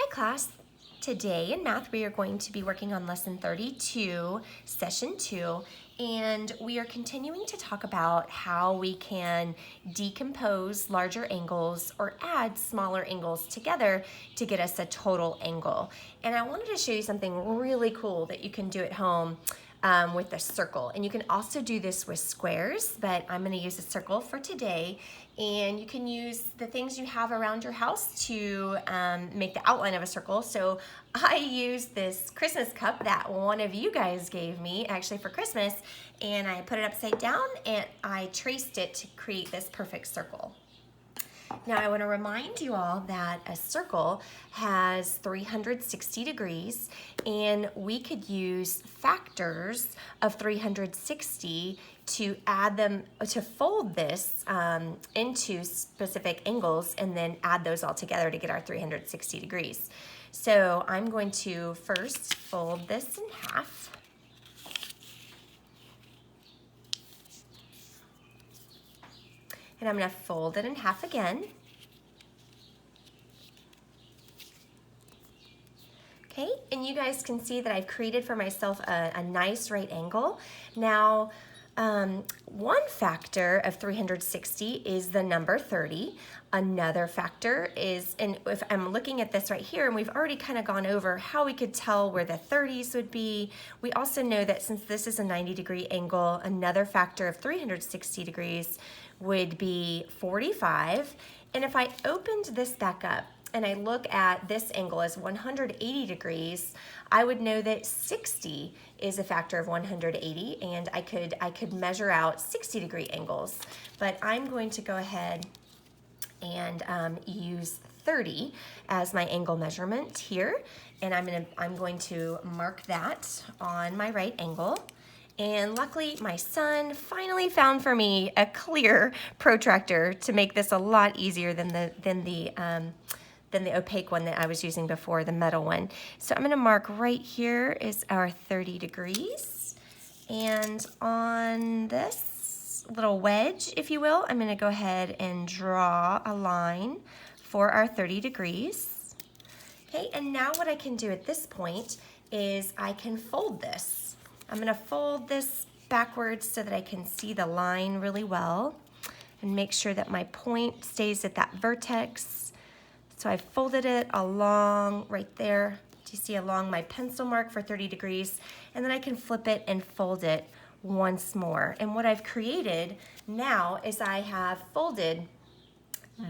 class. Today in math we are going to be working on lesson 32, session 2, and we are continuing to talk about how we can decompose larger angles or add smaller angles together to get us a total angle. And I wanted to show you something really cool that you can do at home with a circle. And you can also do this with squares, but I'm going to use a circle for today. And you can use the things you have around your house to make the outline of a circle. So I used this Christmas cup that one of you guys gave me actually for Christmas, and I put it upside down and I traced it to create this perfect circle. Now I want to remind you all that a circle has 360 degrees, and we could use factors of 360 to add them, to fold this into specific angles and then add those all together to get our 360 degrees. So I'm going to first fold this in half. And I'm going to fold it in half again. Okay, and you guys can see that I've created for myself a nice right angle. Now, one factor of 360 is the number 30. Another factor is, and if I'm looking at this right here, and we've already kind of gone over how we could tell where the 30s would be. We also know that since this is a 90-degree angle, another factor of 360 degrees would be 45. And if I opened this back up and I look at this angle as 180 degrees, I would know that 60 is a factor of 180, and I could measure out 60-degree angles. But I'm going to go ahead and use 30 as my angle measurement here, and I'm going to mark that on my right angle. And luckily, my son finally found for me a clear protractor to make this a lot easier than the opaque one that I was using before, the metal one. So I'm going to mark right here is our 30 degrees. And on this little wedge, if you will, I'm going to go ahead and draw a line for our 30 degrees. Okay, and now what I can do at this point is I can fold this. I'm going to fold this backwards so that I can see the line really well and make sure that my point stays at that vertex. So I folded it along right there. Do you see along my pencil mark for 30 degrees? And then I can flip it and fold it once more. And what I've created now is I have folded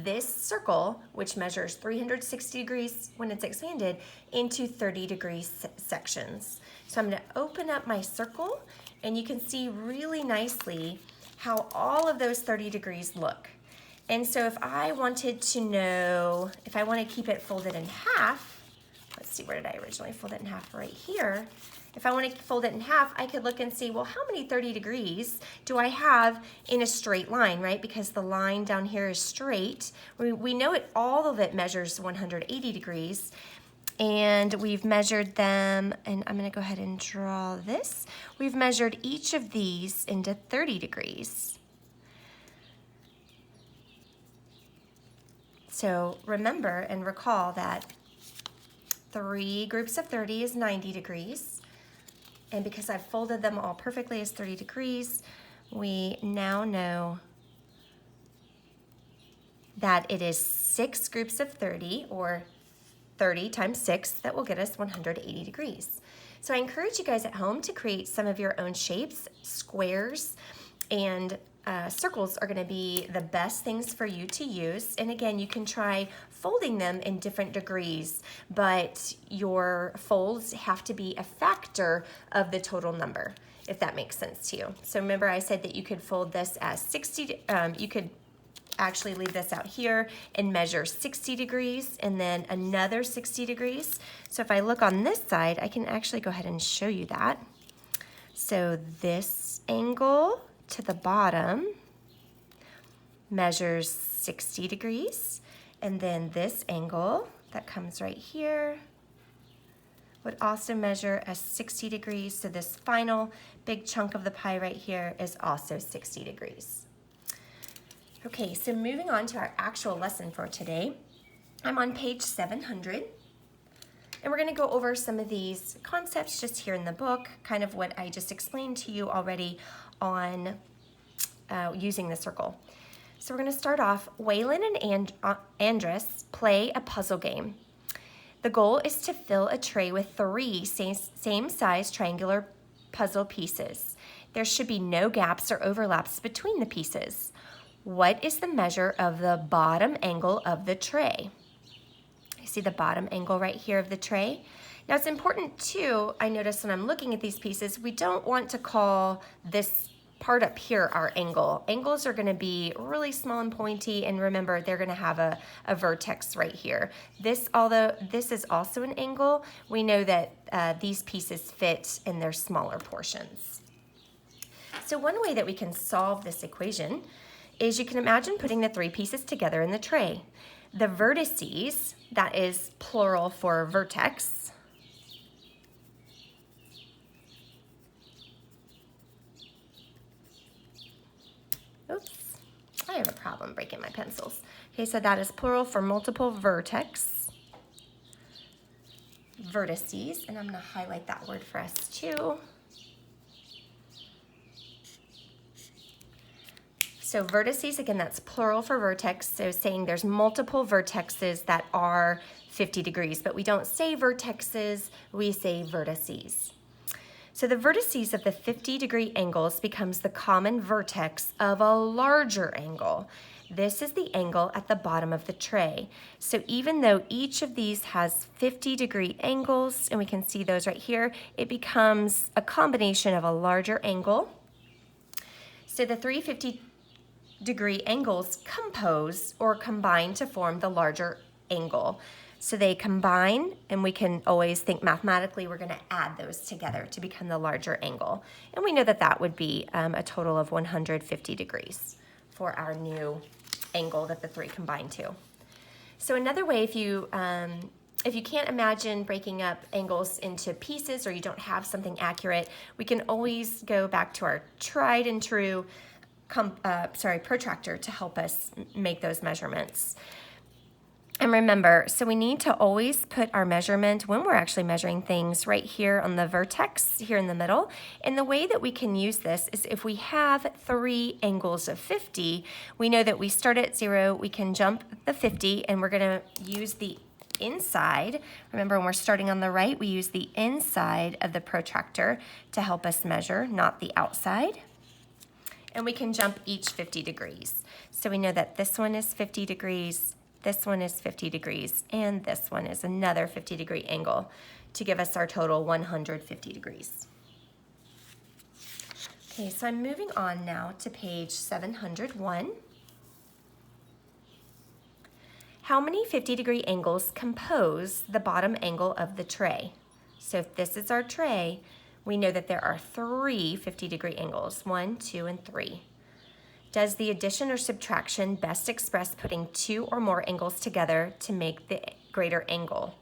this circle, which measures 360 degrees when it's expanded, into 30-degree sections. So I'm going to open up my circle, and you can see really nicely how all of those 30 degrees look. And so if I wanted to know, if I want to keep it folded in half, let's see, where did I originally fold it in half? Right here. If I want to fold it in half, I could look and see, well, how many 30 degrees do I have in a straight line, right? Because the line down here is straight. We know all of it measures 180 degrees. And we've measured them, and I'm going to go ahead and draw this. We've measured each of these into 30 degrees. So remember and recall that 3 groups of 30 is 90 degrees. And because I've folded them all perfectly as 30 degrees, we now know that it is 6 groups of 30, or 30 times 6, that will get us 180 degrees. So I encourage you guys at home to create some of your own shapes. Squares and circles are going to be the best things for you to use. And again, you can try folding them in different degrees, but your folds have to be a factor of the total number, if that makes sense to you. So remember, I said that you could fold this as 60, you could actually leave this out here and measure 60 degrees and then another 60 degrees. So if I look on this side, I can actually go ahead and show you that. So this angle to the bottom measures 60 degrees, and then this angle that comes right here would also measure as 60 degrees. So this final big chunk of the pie right here is also 60 degrees. Okay, so moving on to our actual lesson for today, I'm on page 700, And we're going to go over some of these concepts just here in the book, kind of what I just explained to you already on using the circle. So we're going to start off. Waylon and Andrus play a puzzle game. The goal is to fill a tray with 3 same-size triangular puzzle pieces. There should be no gaps or overlaps between the pieces. What is the measure of the bottom angle of the tray? See the bottom angle right here of the tray? Now it's important too, I notice when I'm looking at these pieces, we don't want to call this part up here our angle. Angles are going to be really small and pointy, and remember they're going to have a vertex right here. This, although this is also an angle, we know that these pieces fit in their smaller portions. So one way that we can solve this equation is you can imagine putting the 3 pieces together in the tray. The vertices, that is plural for vertex, oops, I have a problem breaking my pencils. Okay, so that is plural for multiple vertex, vertices, and I'm going to highlight that word for us too. So vertices, again, that's plural for vertex, so saying there's multiple vertexes that are 50 degrees, but we don't say vertexes, we say vertices. So the vertices of the 50-degree angles becomes the common vertex of a larger angle. This is the angle at the bottom of the tray. So even though each of these has 50-degree angles, and we can see those right here, it becomes a combination of a larger angle. So the 3 50-degree angles compose or combine to form the larger angle. So they combine, and we can always think mathematically we're going to add those together to become the larger angle. And we know that that would be a total of 150 degrees for our new angle that the 3 combine to. So another way, if you can't imagine breaking up angles into pieces, or you don't have something accurate, we can always go back to our tried and true protractor to help us make those measurements. And remember, so we need to always put our measurement when we're actually measuring things right here on the vertex here in the middle. And the way that we can use this is if we have 3 angles of 50, we know that we start at 0, we can jump the 50, and we're going to use the inside. Remember, when we're starting on the right, we use the inside of the protractor to help us measure, not the outside. And we can jump each 50 degrees. So we know that this one is 50 degrees, this one is 50 degrees, and this one is another 50-degree angle to give us our total 150 degrees. Okay, so I'm moving on now to page 701. How many 50-degree angles compose the bottom angle of the tray? So if this is our tray, we know that there are 3 50-degree angles, 1, 2, and 3. Does the addition or subtraction best express putting 2 or more angles together to make the greater angle?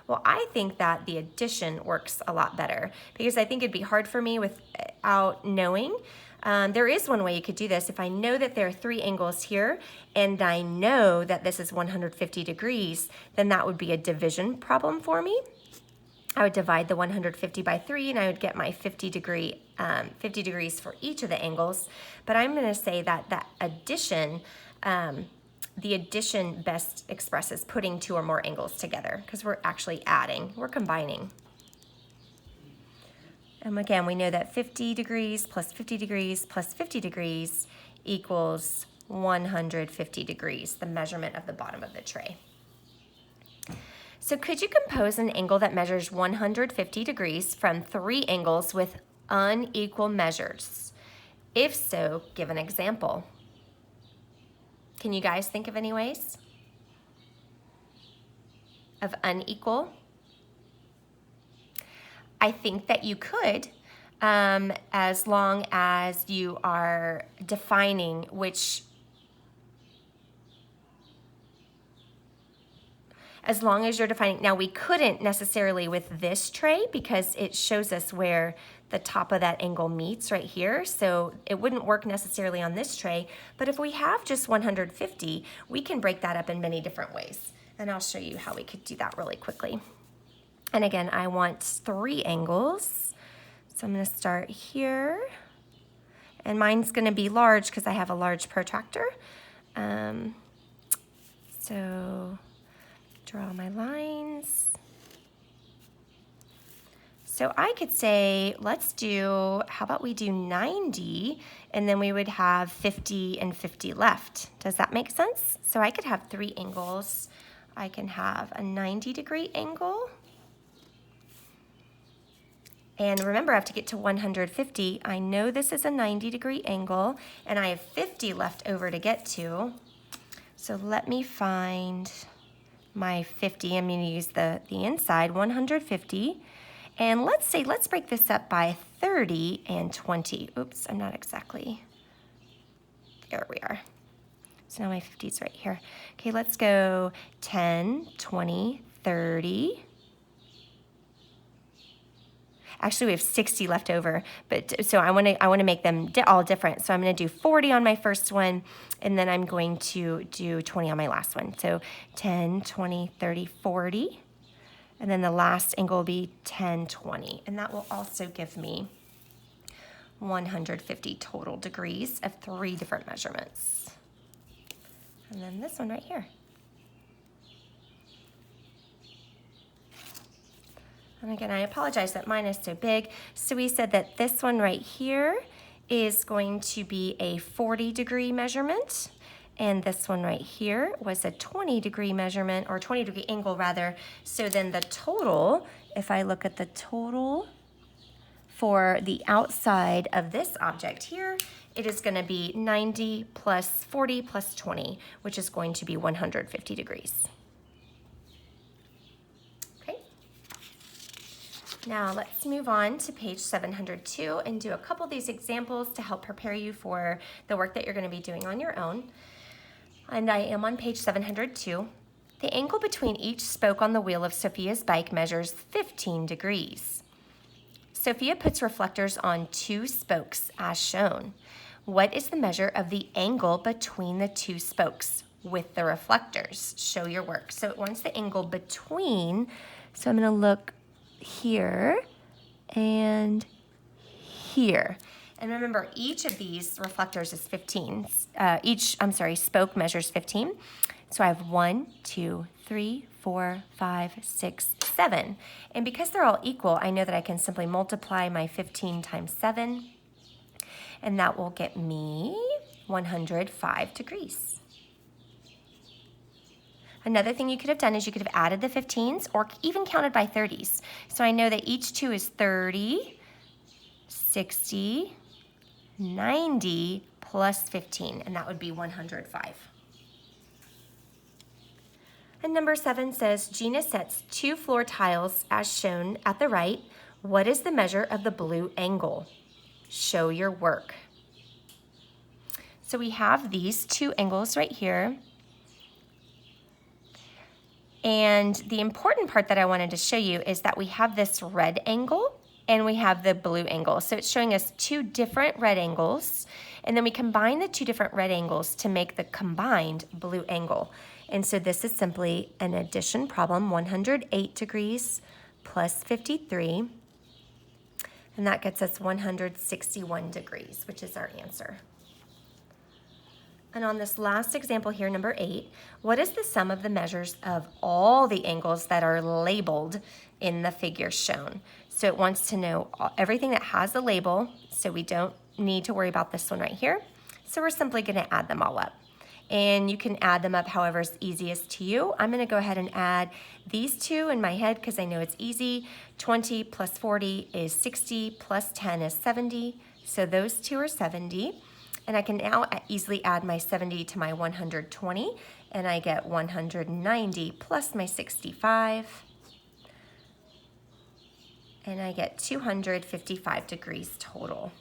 Well, I think that the addition works a lot better, because I think it'd be hard for me without knowing. There is one way you could do this. If I know that there are 3 angles here, and I know that this is 150 degrees, then that would be a division problem for me. I would divide the 150 by 3, and I would get my 50 degrees for each of the angles. But I'm going to say that that addition, the addition best expresses putting 2 or more angles together, because we're actually adding, we're combining. And again, we know that 50 degrees plus 50 degrees plus 50 degrees equals 150 degrees, the measurement of the bottom of the tray. So could you compose an angle that measures 150 degrees from 3 angles with unequal measures? If so, give an example. Can you guys think of any ways of unequal? I think that you could, as long as you are defining which, as long as you're defining. Now we couldn't necessarily with this tray because it shows us where the top of that angle meets right here, so it wouldn't work necessarily on this tray, but if we have just 150, we can break that up in many different ways. And I'll show you how we could do that really quickly. And again, I want 3 angles. So I'm gonna start here. And mine's gonna be large because I have a large protractor. So draw my lines. So I could say, let's do, how about we do 90, and then we would have 50 and 50 left. Does that make sense? So I could have 3 angles. I can have a 90-degree angle. And remember, I have to get to 150. I know this is a 90-degree angle, and I have 50 left over to get to. So let me find my 50. I'm going to use the inside, 150. And let's break this up by 30 and 20. Oops, I'm not exactly. There we are. So now my 50 is right here. Okay, let's go 10, 20, 30. Actually, we have 60 left over, but so I want to make them all different. So I'm going to do 40 on my first one, and then I'm going to do 20 on my last one. So 10, 20, 30, 40. And then the last angle will be 10, 20. And that will also give me 150 total degrees of 3 different measurements. And then this one right here. And again, I apologize that mine is so big. So we said that this one right here is going to be a 40-degree measurement. And this one right here was a 20-degree measurement, or 20-degree angle rather. So then the total, if I look at the total for the outside of this object here, it is going to be 90 plus 40 plus 20, which is going to be 150 degrees. Okay. Now let's move on to page 702 and do a couple of these examples to help prepare you for the work that you're going to be doing on your own. And I am on page 702. The angle between each spoke on the wheel of Sophia's bike measures 15 degrees. Sophia puts reflectors on 2 spokes as shown. What is the measure of the angle between the 2 spokes with the reflectors? Show your work. So it wants the angle between, so I'm going to look here and here. And remember, each of these reflectors is 15. Spoke measures 15. So I have 1, 2, 3, 4, 5, 6, 7. And because they're all equal, I know that I can simply multiply my 15 times 7. And that will get me 105 degrees. Another thing you could have done is you could have added the 15s or even counted by 30s. So I know that each 2 is 30, 60, 90 plus 15, and that would be 105. And number 7 says, Gina sets 2 floor tiles as shown at the right. What is the measure of the blue angle? Show your work. So we have these 2 angles right here. And the important part that I wanted to show you is that we have this red angle and we have the blue angle. So it's showing us 2 different red angles, and then we combine the 2 different red angles to make the combined blue angle. And so this is simply an addition problem, 108 degrees plus 53, and that gets us 161 degrees, which is our answer. And on this last example here, number 8, what is the sum of the measures of all the angles that are labeled in the figure shown? So it wants to know everything that has a label, so we don't need to worry about this one right here. So we're simply going to add them all up. And you can add them up however is easiest to you. I'm going to go ahead and add these 2 in my head because I know it's easy. 20 plus 40 is 60, plus 10 is 70. So those 2 are 70. And I can now easily add my 70 to my 120, and I get 190 plus my 65, and I get 255 degrees total.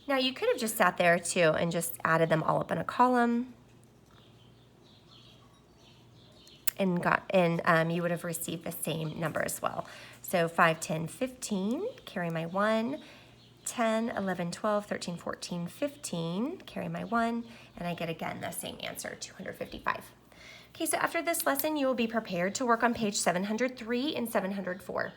Now you could have just sat there too and just added them all up in a column. and you would have received the same number as well. So 5, 10, 15, carry my 1, 10, 11, 12, 13, 14, 15, carry my 1, and I get again the same answer, 255. Okay, so after this lesson, you will be prepared to work on page 703 and 704.